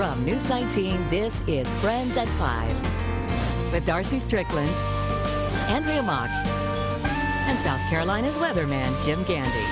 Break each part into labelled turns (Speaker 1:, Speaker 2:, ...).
Speaker 1: From News 19, this is Friends at 5 with Darcy Strickland, Andrea Mock, and South Carolina's weatherman, Jim Gandy.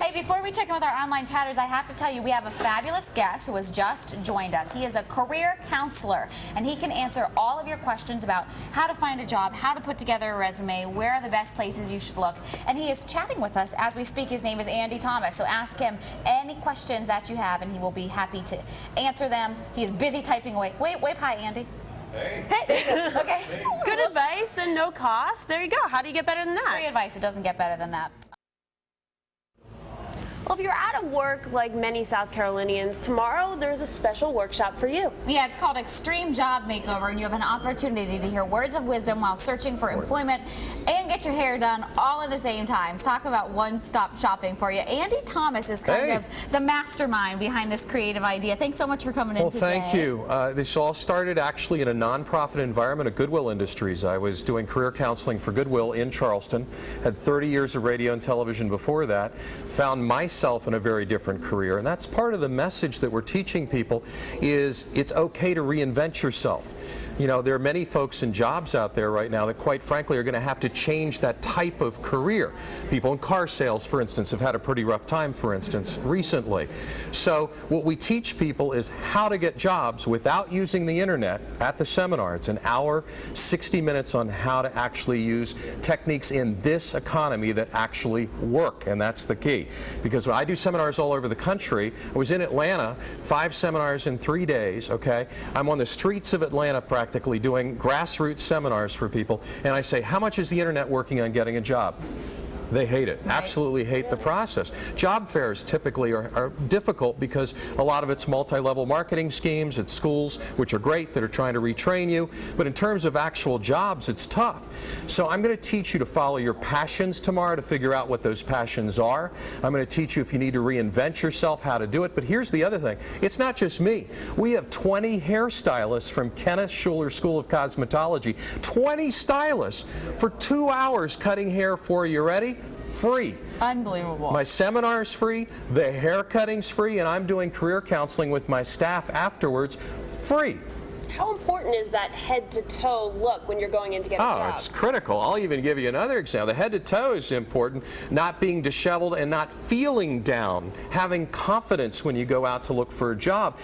Speaker 2: Hey, before we check in with our online chatters, I have to tell you we have a fabulous guest who has just joined us. He is a career counselor, and he can answer all of your questions about how to find a job, how to put together a resume, where are the best places you should look. And he is chatting with us as we speak. His name is Andy Thomas, so ask him any questions that you have, and he will be happy to answer them. He is busy typing away. Wave hi, Andy.
Speaker 3: Hey.
Speaker 2: Hey, there you go. Okay.
Speaker 3: Hey.
Speaker 4: Good advice and no cost. There you go. How do you get better than that?
Speaker 2: Free advice. It doesn't get better than that.
Speaker 4: Well, if you're out of work like many South Carolinians, tomorrow there's a special workshop for you.
Speaker 2: Yeah, it's called Extreme Job Makeover, and you have an opportunity to hear words of wisdom while searching for employment and get your hair done all at the same time. So talk about one-stop shopping for you. Andy Thomas is kind of the mastermind behind this creative idea. Thanks so much for coming in today.
Speaker 3: Well, thank you. This all started actually in a nonprofit environment at Goodwill Industries. I was doing career counseling for Goodwill in Charleston, had 30 years of radio and television before that, found myself in a very different career, and that's part of the message that we're teaching people is it's okay to reinvent yourself. You know, there are many folks in jobs out there right now that quite frankly are going to have to change that type of career. People in car sales, for instance, have had a pretty rough time, for instance, recently. So what we teach people is how to get jobs without using the internet at the seminar. It's an hour, 60 minutes on how to actually use techniques in this economy that actually work, and that's the key. Because when I do seminars all over the country, I was in Atlanta, 5 seminars in 3 days, okay? I'm on the streets of Atlanta practically doing grassroots seminars for people, and I say, how much is the internet working on getting a job? They hate it, absolutely hate the process. Job fairs typically are difficult because a lot of it's multi-level marketing schemes at schools, which are great, that are trying to retrain you, but in terms of actual jobs, it's tough. So I'm going to teach you to follow your passions tomorrow, to figure out what those passions are. I'm going to teach you if you need to reinvent yourself, how to do it. But here's the other thing. It's not just me. We have 20 hairstylists from Kenneth Schuler School of Cosmetology, 20 stylists for 2 hours cutting hair for you. Ready? Free.
Speaker 2: Unbelievable. My
Speaker 3: seminar's free, the hair cutting's free, and I'm doing career counseling with my staff afterwards free.
Speaker 4: How important is that head-to-toe look when you're going in to get a job?
Speaker 3: Oh, it's critical. I'll even give you another example. The head-to-toe is important, not being disheveled and not feeling down, having confidence when you go out to look for a job.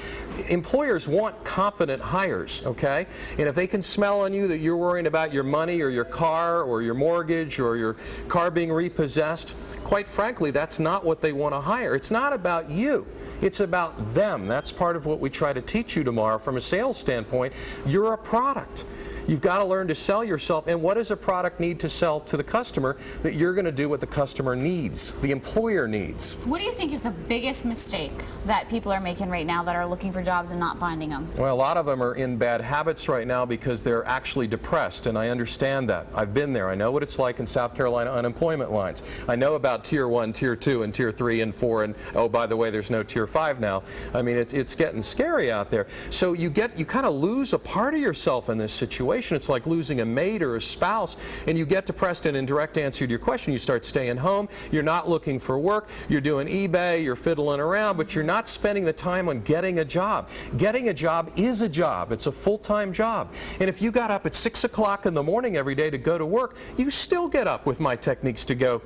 Speaker 3: Employers want confident hires, okay? And if they can smell on you that you're worrying about your money or your car or your mortgage or your car being repossessed, quite frankly, that's not what they want to hire. It's not about you. It's about them. That's part of what we try to teach you tomorrow from a sales standpoint. You're a product. You've got to learn to sell yourself. And what does a product need to sell to the customer? That you're going to do what the customer needs, the employer needs.
Speaker 2: What do you think is the biggest mistake that people are making right now that are looking for jobs and not finding them?
Speaker 3: Well, a lot of them are in bad habits right now because they're actually depressed, and I understand that. I've been there. I know what it's like in South Carolina unemployment lines. I know about Tier 1, Tier 2, and Tier 3 and 4, and oh, by the way, there's no Tier 5 now. I mean, it's getting scary out there. So you kind of lose a part of yourself in this situation. It's like losing a mate or a spouse, and you get depressed. And in direct answer to your question, you start staying home. You're not looking for work. You're doing eBay. You're fiddling around, but you're not spending the time on getting a job. Getting a job is a job. It's a full-time job. And if you got up at 6 o'clock in the morning every day to go to work, you still get up with my techniques to go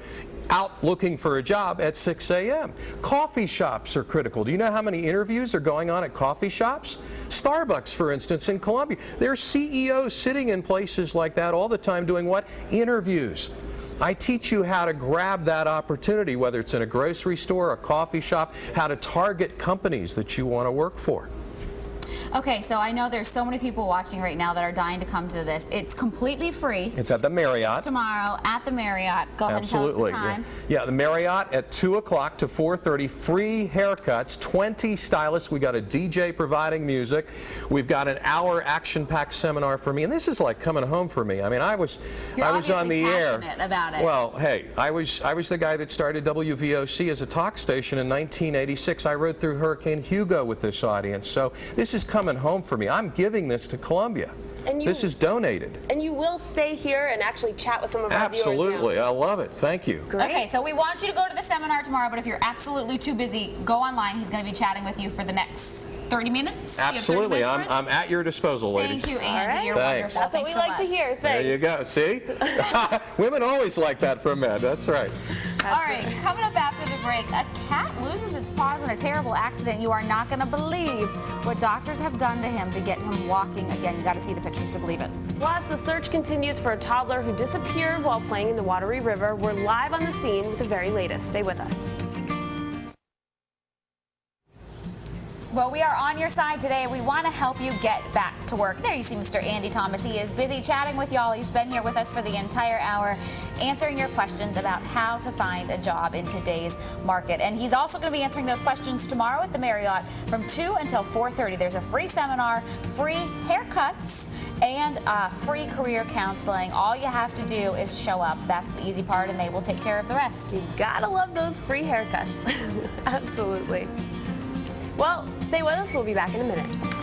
Speaker 3: out looking for a job at 6 a.m. Coffee shops are critical. Do you know how many interviews are going on at coffee shops? Starbucks, for instance, in Columbia. There are CEOs sitting in places like that all the time doing what? Interviews. I teach you how to grab that opportunity, whether it's in a grocery store, a coffee shop, how to target companies that you want to work for.
Speaker 2: Okay, so I know there's so many people watching right now that are dying to come to this. It's completely free.
Speaker 3: It's at the Marriott.
Speaker 2: It's tomorrow at the Marriott. Go ahead and tell us the time.
Speaker 3: Yeah, the Marriott at 2 o'clock to 4:30. Free haircuts, 20 stylists. We got a DJ providing music. We've got an hour action-packed seminar for me, and this is like coming home for me. I mean, I was on the air.
Speaker 2: Passionate about it.
Speaker 3: Well, hey, I was the guy that started WVOC as a talk station in 1986. I rode through Hurricane Hugo with this audience, so this is coming home for me. I'm giving this to Columbia.
Speaker 4: And
Speaker 3: this is donated.
Speaker 4: And you will stay here and actually chat with some of our viewers now.
Speaker 3: Absolutely. I love it. Thank you.
Speaker 4: Great.
Speaker 2: Okay, so we want you to go to the seminar tomorrow, but if you're absolutely too busy, go online. He's going to be chatting with you for the next 30 minutes. You have 30
Speaker 3: Absolutely.
Speaker 2: minutes for us?
Speaker 3: I'm at your disposal, ladies.
Speaker 2: Thank you, Andy.
Speaker 4: right.
Speaker 2: You're
Speaker 3: Thanks.
Speaker 2: wonderful.
Speaker 4: That's what
Speaker 2: Thanks
Speaker 4: we
Speaker 2: so
Speaker 4: like to
Speaker 2: much.
Speaker 4: hear.
Speaker 3: There you
Speaker 4: Thanks.
Speaker 3: go. See? Women always like that from men. That's right.
Speaker 2: All right, coming up after the break, a cat loses its paws in a terrible accident. You are not going to believe what doctors have done to him to get him walking again. You got to see the pictures to believe it.
Speaker 4: Plus, the search continues for a toddler who disappeared while playing in the watery river. We're live on the scene with the very latest. Stay with us.
Speaker 2: Well, we are on your side today. We want to help you get back to work. There you see Mr. Andy Thomas. He is busy chatting with y'all. He's been here with us for the entire hour, answering your questions about how to find a job in today's market. And he's also going to be answering those questions tomorrow at the Marriott from 2 until 4:30. There's a free seminar, free haircuts, and free career counseling. All you have to do is show up. That's the easy part, and they will take care of the rest.
Speaker 4: You gotta love those free haircuts. Absolutely. Well, stay with us. We'll be back in a minute.